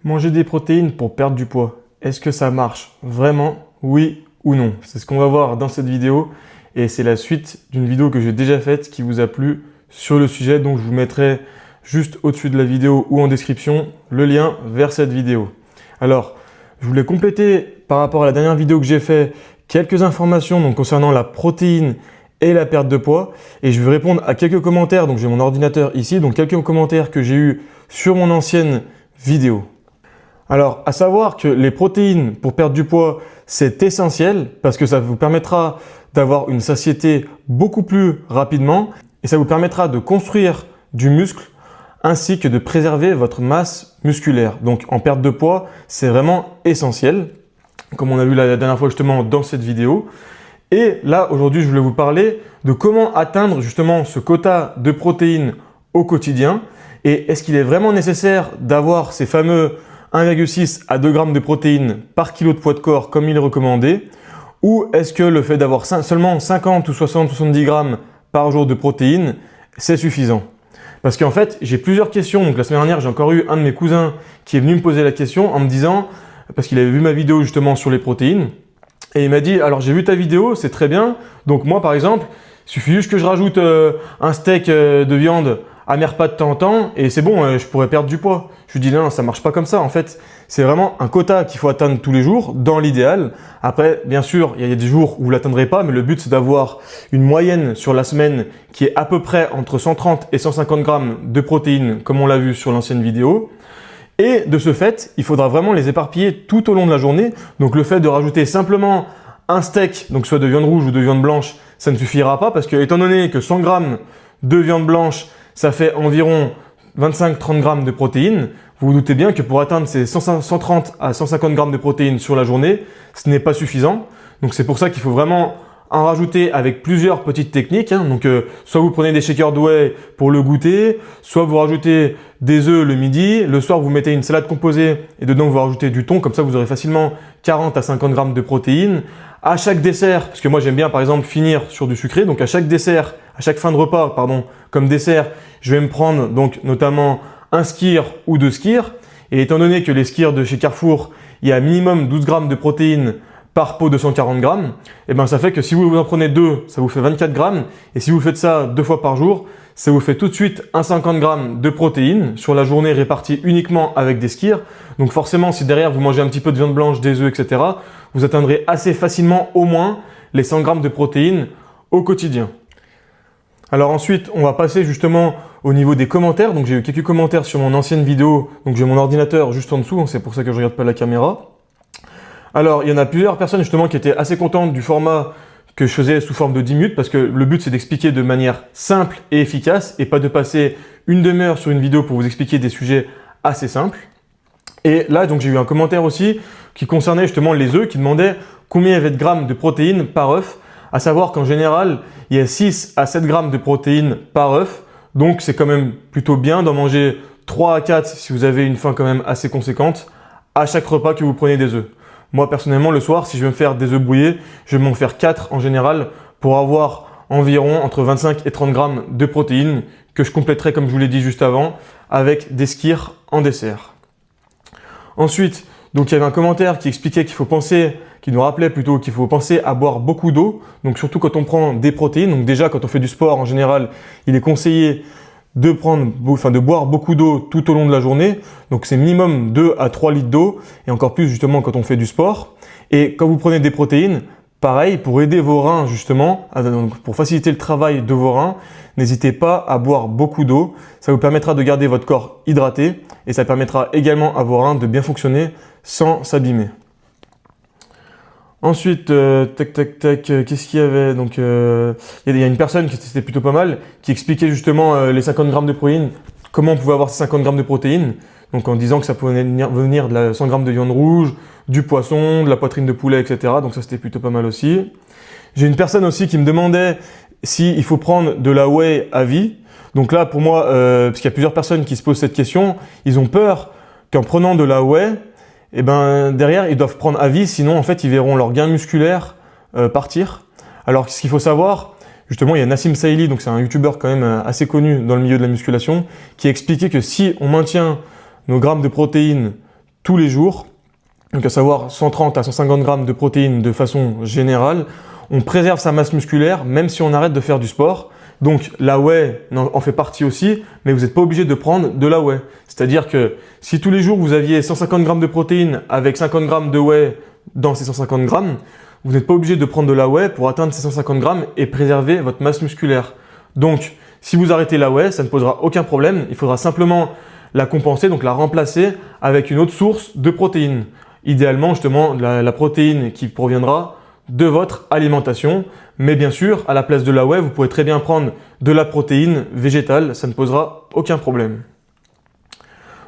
Manger des protéines pour perdre du poids, est-ce que ça marche vraiment? Oui ou non? C'est ce qu'on va voir dans cette vidéo et c'est la suite d'une vidéo que j'ai déjà faite qui vous a plu sur le sujet. Donc je vous mettrai juste au-dessus de la vidéo ou en description le lien vers cette vidéo. Alors, je voulais compléter par rapport à la dernière vidéo que j'ai fait quelques informations donc, concernant la protéine et la perte de poids. Et je vais répondre à quelques commentaires. Donc j'ai mon ordinateur ici, donc quelques commentaires que j'ai eu sur mon ancienne vidéo. Alors, à savoir que les protéines pour perdre du poids, c'est essentiel parce que ça vous permettra d'avoir une satiété beaucoup plus rapidement et ça vous permettra de construire du muscle ainsi que de préserver votre masse musculaire. Donc, en perte de poids, c'est vraiment essentiel, comme on a vu la dernière fois justement dans cette vidéo. Et là, aujourd'hui, je voulais vous parler de comment atteindre justement ce quota de protéines au quotidien et est-ce qu'il est vraiment nécessaire d'avoir ces fameux 1,6 à 2 grammes de protéines par kilo de poids de corps comme il est recommandé, ou est-ce que le fait d'avoir seulement 50 ou 60 ou 70 grammes par jour de protéines, c'est suffisant? Parce qu'en fait, j'ai plusieurs questions. Donc la semaine dernière, j'ai encore eu un de mes cousins qui est venu me poser la question en me disant, parce qu'il avait vu ma vidéo justement sur les protéines, et il m'a dit, alors j'ai vu ta vidéo, c'est très bien, donc moi par exemple, il suffit juste que je rajoute un steak de viande à mes repas de temps en temps et c'est bon, je pourrais perdre du poids. Je lui dis non, ça marche pas comme ça. En fait, c'est vraiment un quota qu'il faut atteindre tous les jours dans l'idéal. Après, bien sûr, il y a des jours où vous l'atteindrez pas, mais le but c'est d'avoir une moyenne sur la semaine qui est à peu près entre 130 et 150 grammes de protéines, comme on l'a vu sur l'ancienne vidéo. Et de ce fait, il faudra vraiment les éparpiller tout au long de la journée. Donc le fait de rajouter simplement un steak, donc soit de viande rouge ou de viande blanche, ça ne suffira pas parce que étant donné que 100 grammes de viande blanche, ça fait environ 25-30 grammes de protéines. Vous vous doutez bien que pour atteindre ces 130 à 150 grammes de protéines sur la journée, ce n'est pas suffisant. Donc c'est pour ça qu'il faut vraiment en rajouter avec plusieurs petites techniques. Donc soit vous prenez des shakers de whey pour le goûter, soit vous rajoutez des œufs le midi, le soir vous mettez une salade composée et dedans vous rajoutez du thon, comme ça vous aurez facilement 40 à 50 grammes de protéines. À chaque dessert, parce que moi j'aime bien par exemple finir sur du sucré, donc à chaque dessert, à chaque fin de repas, pardon, comme dessert, je vais me prendre donc notamment un skyr ou 2 skyrs. Et étant donné que les skyrs de chez Carrefour, il y a minimum 12 grammes de protéines par pot de 140 grammes, et ben ça fait que si vous en prenez 2, ça vous fait 24 grammes. Et si vous faites ça 2 fois par jour, ça vous fait tout de suite un 50 grammes de protéines sur la journée répartie uniquement avec des skyrs. Donc forcément, si derrière vous mangez un petit peu de viande blanche, des œufs, etc., vous atteindrez assez facilement au moins les 100 grammes de protéines au quotidien. Alors ensuite, on va passer justement au niveau des commentaires. Donc j'ai eu quelques commentaires sur mon ancienne vidéo. Donc j'ai mon ordinateur juste en dessous, c'est pour ça que je ne regarde pas la caméra. Alors il y en a plusieurs personnes justement qui étaient assez contentes du format que je faisais sous forme de 10 minutes parce que le but c'est d'expliquer de manière simple et efficace et pas de passer une demi-heure sur une vidéo pour vous expliquer des sujets assez simples. Et là donc j'ai eu un commentaire aussi qui concernait justement les œufs qui demandait combien il y avait de grammes de protéines par œuf. À savoir qu'en général, il y a 6 à 7 grammes de protéines par œuf. Donc, c'est quand même plutôt bien d'en manger 3 à 4 si vous avez une faim quand même assez conséquente à chaque repas que vous prenez des œufs. Moi, personnellement, le soir, si je veux me faire des œufs brouillés, je vais m'en faire 4 en général pour avoir environ entre 25 et 30 grammes de protéines que je compléterai, comme je vous l'ai dit juste avant, avec des skyrs en dessert. Ensuite, donc il y avait un commentaire qui expliquait qui nous rappelait plutôt qu'il faut penser à boire beaucoup d'eau, donc surtout quand on prend des protéines. Donc déjà quand on fait du sport en général, il est conseillé de boire beaucoup d'eau tout au long de la journée. Donc c'est minimum 2 à 3 litres d'eau et encore plus justement quand on fait du sport. Et quand vous prenez des protéines, pareil, pour aider vos reins justement, pour faciliter le travail de vos reins, n'hésitez pas à boire beaucoup d'eau. Ça vous permettra de garder votre corps hydraté et ça permettra également à vos reins de bien fonctionner sans s'abîmer. Ensuite, qu'est-ce qu'il y avait? Donc, il y a une personne qui c'était plutôt pas mal, qui expliquait justement les 50 grammes de protéines, comment on pouvait avoir ces 50 grammes de protéines. Donc, en disant que ça pouvait venir de la 100 grammes de viande rouge, du poisson, de la poitrine de poulet, etc. Donc, ça c'était plutôt pas mal aussi. J'ai une personne aussi qui me demandait s'il faut prendre de la whey à vie. Donc là, pour moi, parce qu'il y a plusieurs personnes qui se posent cette question, ils ont peur qu'en prenant de la whey, et ben derrière ils doivent prendre à vie, sinon en fait ils verront leur gain musculaire partir. Alors ce qu'il faut savoir, justement il y a Nassim Saïli, donc c'est un youtubeur quand même assez connu dans le milieu de la musculation, qui a expliqué que si on maintient nos grammes de protéines tous les jours, donc à savoir 130 à 150 grammes de protéines de façon générale, on préserve sa masse musculaire même si on arrête de faire du sport. Donc la whey en fait partie aussi, mais vous n'êtes pas obligé de prendre de la whey. C'est-à-dire que si tous les jours vous aviez 150 grammes de protéines avec 50 grammes de whey dans ces 150 grammes, vous n'êtes pas obligé de prendre de la whey pour atteindre ces 150 grammes et préserver votre masse musculaire. Donc si vous arrêtez la whey, ça ne posera aucun problème. Il faudra simplement la compenser, donc la remplacer avec une autre source de protéines. Idéalement justement la protéine qui proviendra de votre alimentation. Mais bien sûr, à la place de la whey, vous pouvez très bien prendre de la protéine végétale, ça ne posera aucun problème.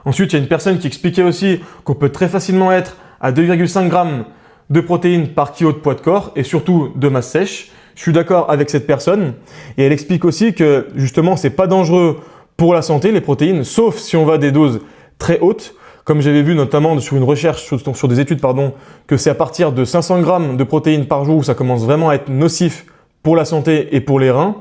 Ensuite, il y a une personne qui expliquait aussi qu'on peut très facilement être à 2,5 grammes de protéines par kilo de poids de corps et surtout de masse sèche. Je suis d'accord avec cette personne et elle explique aussi que justement, c'est pas dangereux pour la santé, les protéines, sauf si on va à des doses très hautes. Comme j'avais vu notamment sur une recherche, sur des études, que c'est à partir de 500 grammes de protéines par jour où ça commence vraiment à être nocif pour la santé et pour les reins.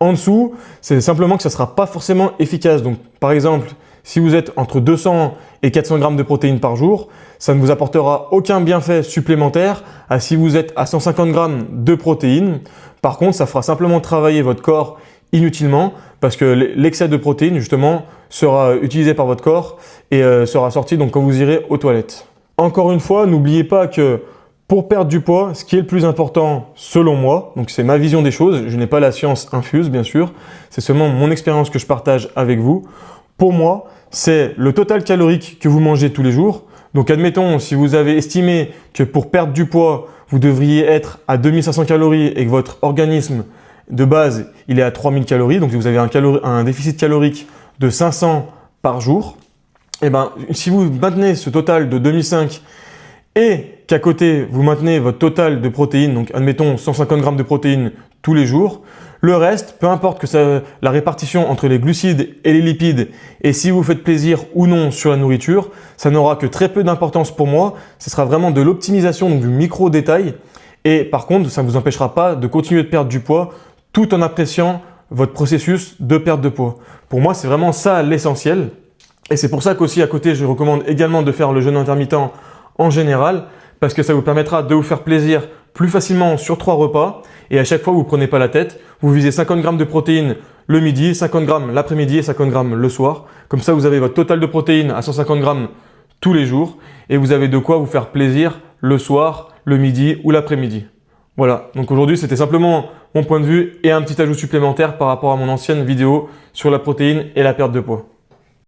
En dessous, c'est simplement que ça ne sera pas forcément efficace. Donc, par exemple, si vous êtes entre 200 et 400 grammes de protéines par jour, ça ne vous apportera aucun bienfait supplémentaire à si vous êtes à 150 grammes de protéines. Par contre, ça fera simplement travailler votre corps inutilement parce que l'excès de protéines, justement, sera utilisé par votre corps et sera sorti donc quand vous irez aux toilettes. Encore une fois, n'oubliez pas que pour perdre du poids, ce qui est le plus important selon moi, donc c'est ma vision des choses, je n'ai pas la science infuse bien sûr, c'est seulement mon expérience que je partage avec vous. Pour moi, c'est le total calorique que vous mangez tous les jours. Donc admettons, si vous avez estimé que pour perdre du poids, vous devriez être à 2500 calories et que votre organisme de base, il est à 3000 calories, donc vous avez un déficit calorique de 500 par jour, et ben, si vous maintenez ce total de 2005 et qu'à côté, vous maintenez votre total de protéines, donc admettons 150 grammes de protéines tous les jours, le reste, peu importe que la répartition entre les glucides et les lipides, et si vous faites plaisir ou non sur la nourriture, ça n'aura que très peu d'importance pour moi. Ce sera vraiment de l'optimisation, donc du micro-détail. Et par contre, ça ne vous empêchera pas de continuer de perdre du poids tout en appréciant votre processus de perte de poids. Pour moi, c'est vraiment ça l'essentiel. Et c'est pour ça qu'aussi à côté, je recommande également de faire le jeûne intermittent en général, parce que ça vous permettra de vous faire plaisir plus facilement sur 3 repas. Et à chaque fois, vous ne prenez pas la tête. Vous visez 50 grammes de protéines le midi, 50 grammes l'après-midi et 50 grammes le soir. Comme ça, vous avez votre total de protéines à 150 grammes tous les jours. Et vous avez de quoi vous faire plaisir le soir, le midi ou l'après-midi. Voilà, donc aujourd'hui, c'était simplement mon point de vue et un petit ajout supplémentaire par rapport à mon ancienne vidéo sur la protéine et la perte de poids.